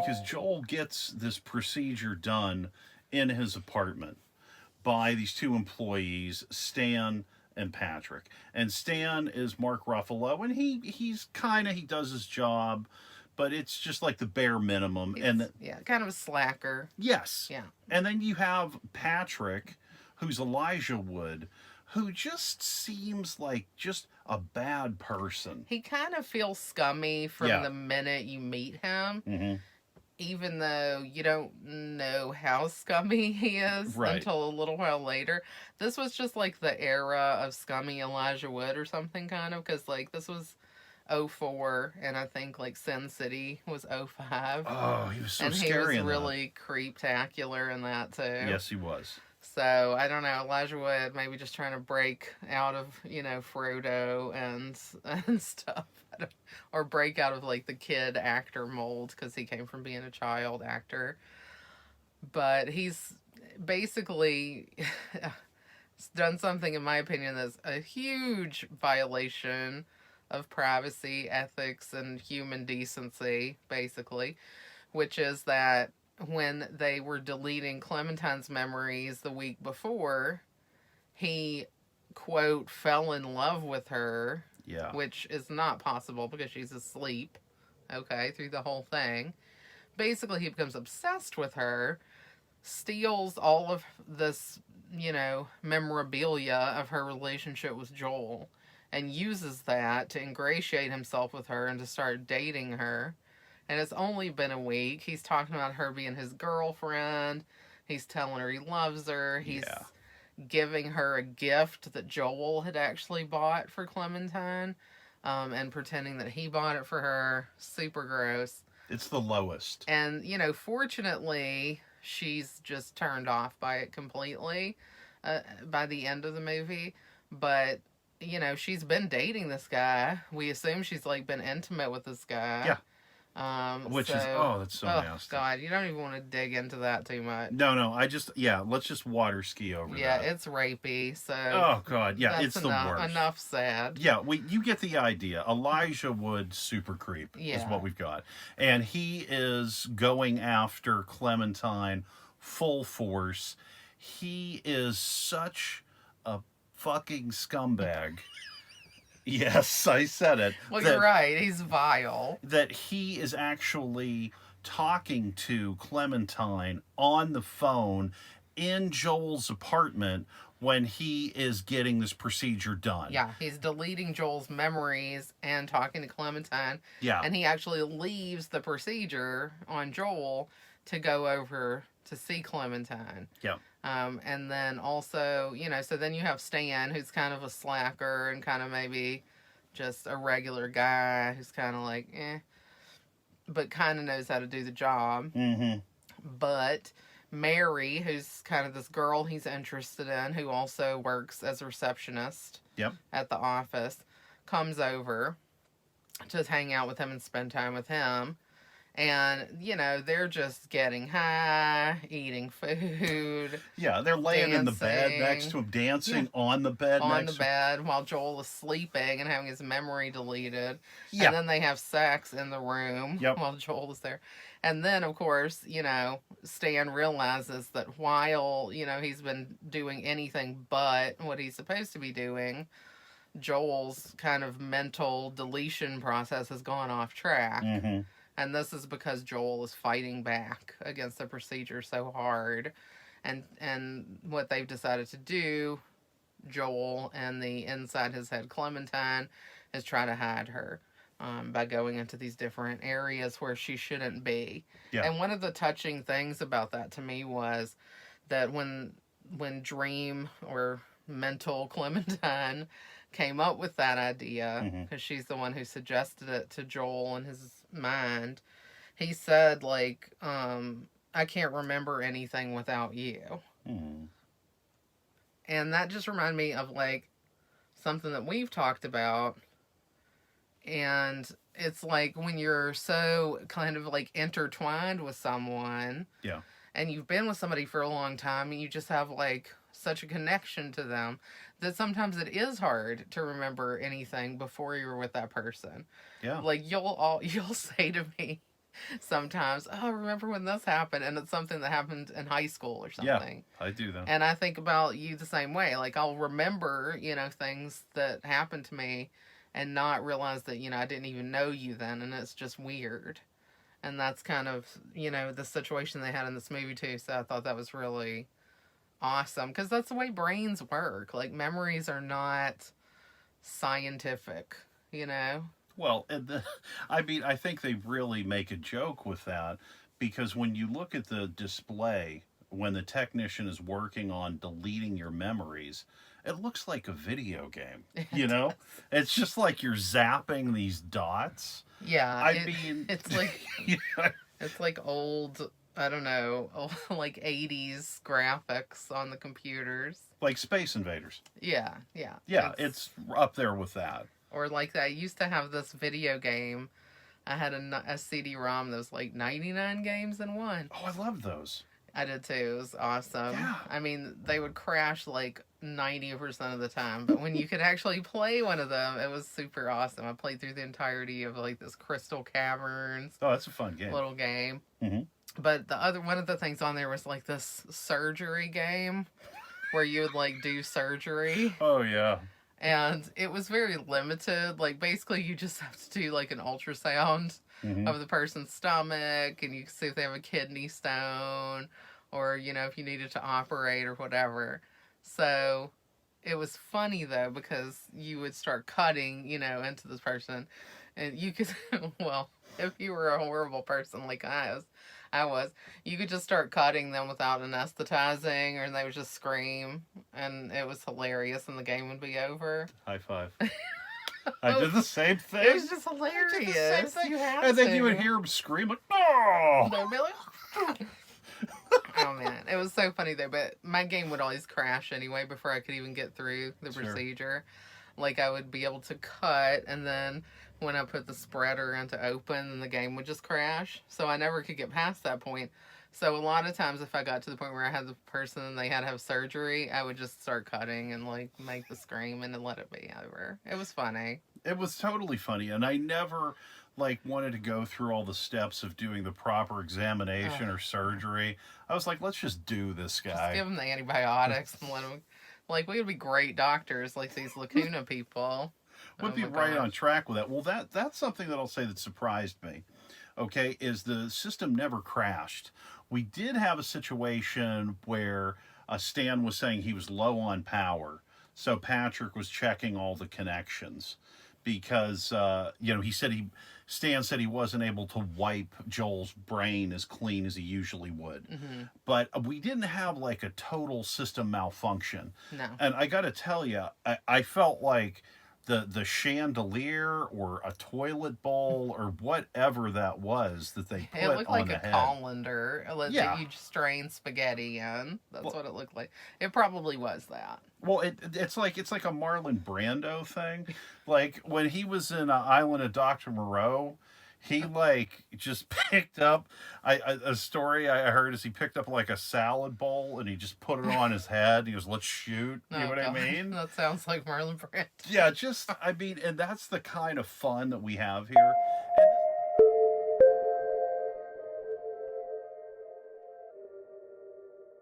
because Joel gets this procedure done in his apartment by these two employees, Stan and Patrick. And Stan is Mark Ruffalo, and he does his job, but it's just like the bare minimum. Yeah, kind of a slacker. Yes. Yeah. And then you have Patrick, who's Elijah Wood, who just seems like just a bad person. He kind of feels scummy from the minute you meet him. Mm-hmm. Even though you don't know how scummy he is until a little while later. This was just like the era of scummy Elijah Wood or something, kind of, because like this was 04, and I think like Sin City was 05. Oh, he was so and scary. And he was really creeptacular in that too. Yes, he was. So, I don't know, Elijah Wood maybe just trying to break out of, Frodo and stuff. Or break out of, like, the kid actor mold, because he came from being a child actor. But he's basically done something, in my opinion, that's a huge violation of privacy, ethics, and human decency, basically. Which is that when they were deleting Clementine's memories the week before, he, quote, fell in love with her. Yeah. Which is not possible because she's asleep, okay, through the whole thing. Basically, he becomes obsessed with her, steals all of this, memorabilia of her relationship with Joel, and uses that to ingratiate himself with her and to start dating her. And it's only been a week. He's talking about her being his girlfriend. He's telling her he loves her. He's giving her a gift that Joel had actually bought for Clementine, and pretending that he bought it for her. Super gross. It's the lowest. And, fortunately, she's just turned off by it completely by the end of the movie. But, she's been dating this guy. We assume she's, been intimate with this guy. Yeah. That's so nasty. God, you don't even want to dig into that too much. No, let's just water ski over that. Yeah, it's rapey, so... Oh, God, yeah, it's the worst. Enough said. Yeah, you get the idea. Elijah Wood, super creep, is what we've got. And he is going after Clementine full force. He is such a fucking scumbag. Yes, I said it. Well, you're right. He's vile. That he is actually talking to Clementine on the phone in Joel's apartment when he is getting this procedure done. Yeah, he's deleting Joel's memories and talking to Clementine. Yeah. And he actually leaves the procedure on Joel to go over to see Clementine. Yeah. And then also, so then you have Stan, who's kind of a slacker and kind of maybe just a regular guy who's kind of like, but kind of knows how to do the job. Mm-hmm. But Mary, who's kind of this girl he's interested in, who also works as a receptionist at the office, comes over to hang out with him and spend time with him. And, they're just getting high, eating food. Yeah, they're laying in the bed next to him, dancing on the bed while Joel is sleeping and having his memory deleted. Yeah. And then they have sex in the room while Joel is there. And then, of course, Stan realizes that while, he's been doing anything but what he's supposed to be doing, Joel's kind of mental deletion process has gone off track. Mm-hmm. And this is because Joel is fighting back against the procedure so hard. And what they've decided to do, Joel and the inside his head Clementine, is try to hide her by going into these different areas where she shouldn't be. Yeah. And one of the touching things about that to me was that when Dream or mental Clementine came up with that idea, because she's the one who suggested it to Joel in his mind, he said, I can't remember anything without you. And that just reminded me of, something that we've talked about. And it's when you're so kind of, intertwined with someone. Yeah. And you've been with somebody for a long time, and you just have, such a connection to them that sometimes it is hard to remember anything before you were with that person. Yeah. You'll say to me, sometimes. Oh, remember when this happened? And it's something that happened in high school or Yeah, something. I do that. And I think about you the same way. Like, I'll remember, things that happened to me and not realize that, I didn't even know you then. And it's just weird. And that's kind of, the situation they had in this movie, too. So I thought that was really awesome. Because that's the way brains work. Like, memories are not scientific, Well, I think they really make a joke with that because when you look at the display, when the technician is working on deleting your memories, it looks like a video game. It's just like you're zapping these dots. Yeah, I mean, it's like it's like old, I don't know, old, like 80s graphics on the computers. Like Space Invaders. Yeah. Yeah, it's up there with that. Or like that. I used to have this video game. I had a CD-ROM that was like 99 games in one. Oh, I love those. I did too. It was awesome. Yeah. I mean, they would crash like 90% of the time, but when you could actually play one of them, it was super awesome. I played through the entirety of like this Crystal Caverns. Oh, that's a fun game. Little game. Mm-hmm. But one of the things on there was like this surgery game where you would like do surgery. Oh, yeah. And it was very limited. Like, basically, you just have to do, like, an ultrasound of the person's stomach, and you can see if they have a kidney stone, or, if you needed to operate or whatever. So, it was funny, though, because you would start cutting, into this person, and you could, well, if you were a horrible person like I was, you could just start cutting them without anesthetizing, or they would just scream, and it was hilarious, and the game would be over. High five. I did the same thing. It was just hilarious. I did the same thing. You had and then to. you would hear them scream like, "No!" They'd be like, oh man, it was so funny though. But my game would always crash anyway before I could even get through the procedure. Like, I would be able to cut, and then when I put the spreader into open, then the game would just crash. So I never could get past that point. So a lot of times, if I got to the point where I had the person and they had to have surgery, I would just start cutting and like make the scream and then let it be over. It was funny. It was totally funny, and I never wanted to go through all the steps of doing the proper examination or surgery. I was like, let's just do this guy. Just give him the antibiotics and let him. Like, we would be great doctors, like these Lacuna people. Would be right on track with that. Well, that's something that I'll say that surprised me. Okay, is the system never crashed. We did have a situation where Stan was saying he was low on power, so Patrick was checking all the connections because Stan said he wasn't able to wipe Joel's brain as clean as he usually would. Mm-hmm. But we didn't have like a total system malfunction. No. And I got to tell you, I felt like the chandelier or a toilet bowl or whatever that was that they put on the head. It looked like a colander that you strain spaghetti in. That's what it looked like. It probably was that. Well, it's like a Marlon Brando thing. Like when he was in Island of Dr. Moreau, he just picked up a story I heard is he picked up like a salad bowl and he just put it on his head. He goes, "Let's shoot." You know what I mean? That sounds like Marlon Brando. Yeah, and that's the kind of fun that we have here. And